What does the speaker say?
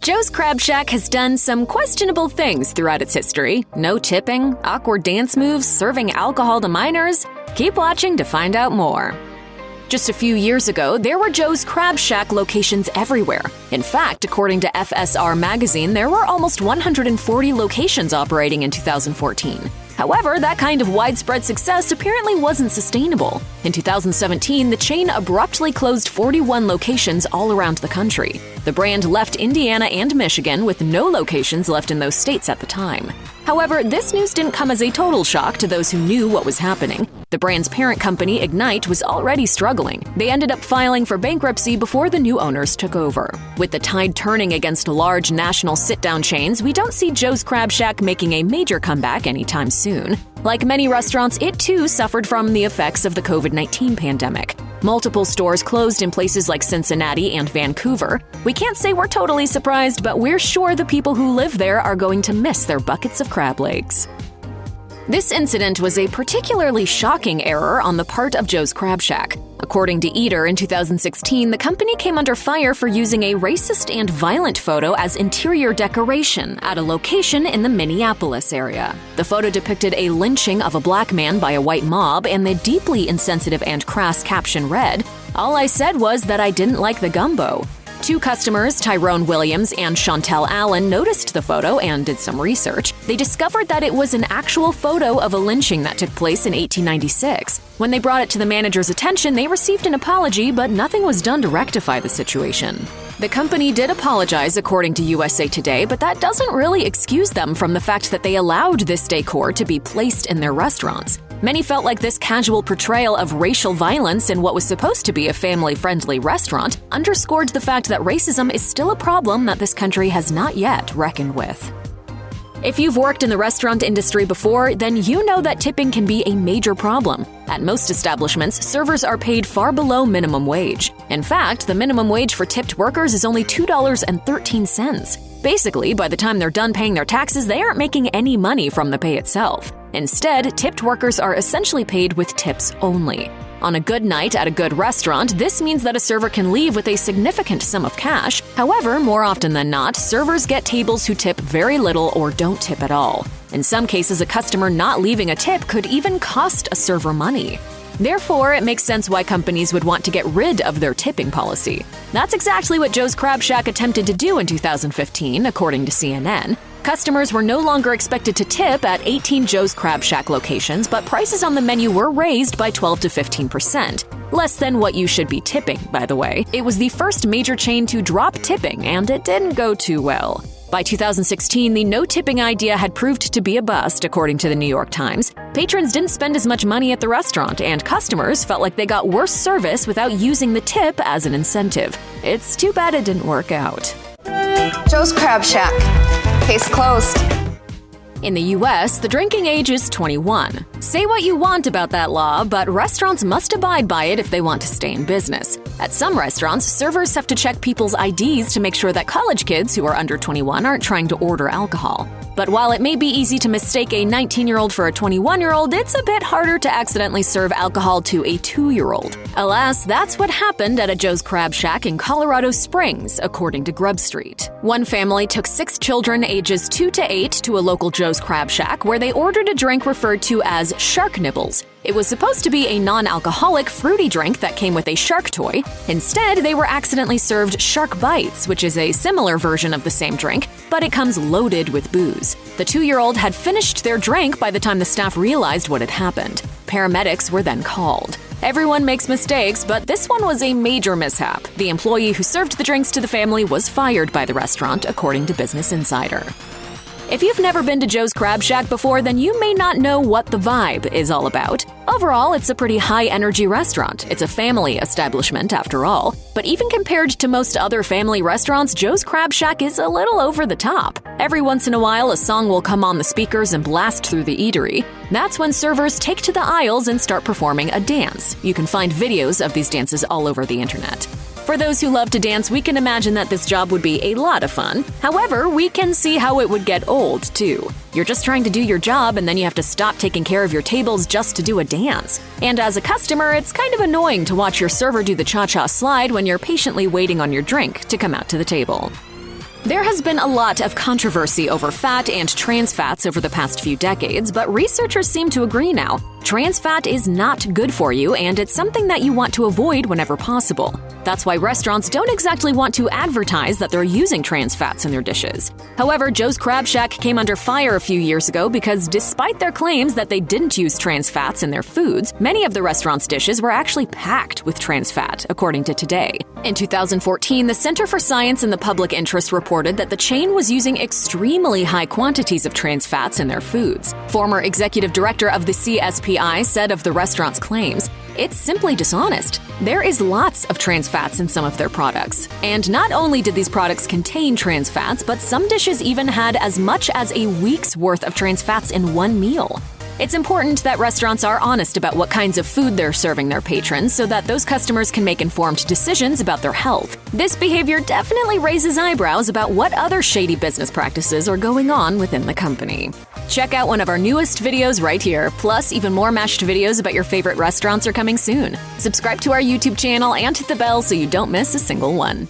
Joe's Crab Shack has done some questionable things throughout its history. No tipping, awkward dance moves, serving alcohol to minors. Keep watching to find out more. Just a few years ago, there were Joe's Crab Shack locations everywhere. In fact, according to FSR magazine, there were almost 140 locations operating in 2014. However, that kind of widespread success apparently wasn't sustainable. In 2017, the chain abruptly closed 41 locations all around the country. The brand left Indiana and Michigan with no locations left in those states at the time. However, this news didn't come as a total shock to those who knew what was happening. The brand's parent company, Ignite, was already struggling. They ended up filing for bankruptcy before the new owners took over. With the tide turning against large national sit-down chains, we don't see Joe's Crab Shack making a major comeback anytime soon. Like many restaurants, it too suffered from the effects of the COVID-19 pandemic. Multiple stores closed in places like Cincinnati and Vancouver. We can't say we're totally surprised, but we're sure the people who live there are going to miss their buckets of crab legs. This incident was a particularly shocking error on the part of Joe's Crab Shack. According to Eater, in 2016, the company came under fire for using a racist and violent photo as interior decoration at a location in the Minneapolis area. The photo depicted a lynching of a black man by a white mob, and the deeply insensitive and crass caption read, "All I said was that I didn't like the gumbo." Two customers, Tyrone Williams and Chantel Allen, noticed the photo and did some research. They discovered that it was an actual photo of a lynching that took place in 1896. When they brought it to the manager's attention, they received an apology, but nothing was done to rectify the situation. The company did apologize, according to USA Today, but that doesn't really excuse them from the fact that they allowed this decor to be placed in their restaurants. Many felt like this casual portrayal of racial violence in what was supposed to be a family-friendly restaurant underscored the fact that racism is still a problem that this country has not yet reckoned with. If you've worked in the restaurant industry before, then you know that tipping can be a major problem. At most establishments, servers are paid far below minimum wage. In fact, the minimum wage for tipped workers is only $2.13. Basically, by the time they're done paying their taxes, they aren't making any money from the pay itself. Instead, tipped workers are essentially paid with tips only. On a good night at a good restaurant, this means that a server can leave with a significant sum of cash. However, more often than not, servers get tables who tip very little or don't tip at all. In some cases, a customer not leaving a tip could even cost a server money. Therefore, it makes sense why companies would want to get rid of their tipping policy. That's exactly what Joe's Crab Shack attempted to do in 2015, according to CNN. Customers were no longer expected to tip at 18 Joe's Crab Shack locations, but prices on the menu were raised by 12 to 15%. Less than what you should be tipping, by the way. It was the first major chain to drop tipping, and it didn't go too well. By 2016, the no-tipping idea had proved to be a bust, according to the New York Times. Patrons didn't spend as much money at the restaurant, and customers felt like they got worse service without using the tip as an incentive. It's too bad it didn't work out. Joe's Crab Shack. Case closed. In the U.S., the drinking age is 21. Say what you want about that law, but restaurants must abide by it if they want to stay in business. At some restaurants, servers have to check people's IDs to make sure that college kids who are under 21 aren't trying to order alcohol. But while it may be easy to mistake a 19-year-old for a 21-year-old, it's a bit harder to accidentally serve alcohol to a 2-year-old. Alas, that's what happened at a Joe's Crab Shack in Colorado Springs, according to Grub Street. One family took 6 children ages 2 to 8 to a local Joe's Crab Shack where they ordered a drink referred to as shark nibbles. It was supposed to be a non-alcoholic, fruity drink that came with a shark toy. Instead, they were accidentally served shark bites, which is a similar version of the same drink, but it comes loaded with booze. The 2-year-old had finished their drink by the time the staff realized what had happened. Paramedics were then called. Everyone makes mistakes, but this one was a major mishap. The employee who served the drinks to the family was fired by the restaurant, according to Business Insider. If you've never been to Joe's Crab Shack before, then you may not know what the vibe is all about. Overall, it's a pretty high-energy restaurant. It's a family establishment, after all. But even compared to most other family restaurants, Joe's Crab Shack is a little over the top. Every once in a while, a song will come on the speakers and blast through the eatery. That's when servers take to the aisles and start performing a dance. You can find videos of these dances all over the internet. For those who love to dance, we can imagine that this job would be a lot of fun. However, we can see how it would get old, too. You're just trying to do your job, and then you have to stop taking care of your tables just to do a dance. And as a customer, it's kind of annoying to watch your server do the cha-cha slide when you're patiently waiting on your drink to come out to the table. There has been a lot of controversy over fat and trans fats over the past few decades, but researchers seem to agree now. Trans fat is not good for you, and it's something that you want to avoid whenever possible. That's why restaurants don't exactly want to advertise that they're using trans fats in their dishes. However, Joe's Crab Shack came under fire a few years ago because despite their claims that they didn't use trans fats in their foods, many of the restaurant's dishes were actually packed with trans fat, according to Today. In 2014, the Center for Science in the Public Interest reported that the chain was using extremely high quantities of trans fats in their foods. Former executive director of the CSPI said of the restaurant's claims, "It's simply dishonest. There is lots of trans fats in some of their products. And not only did these products contain trans fats, but some dishes even had as much as a week's worth of trans fats in one meal." It's important that restaurants are honest about what kinds of food they're serving their patrons so that those customers can make informed decisions about their health. This behavior definitely raises eyebrows about what other shady business practices are going on within the company. Check out one of our newest videos right here. Plus, even more mashed videos about your favorite restaurants are coming soon. Subscribe to our YouTube channel and hit the bell so you don't miss a single one.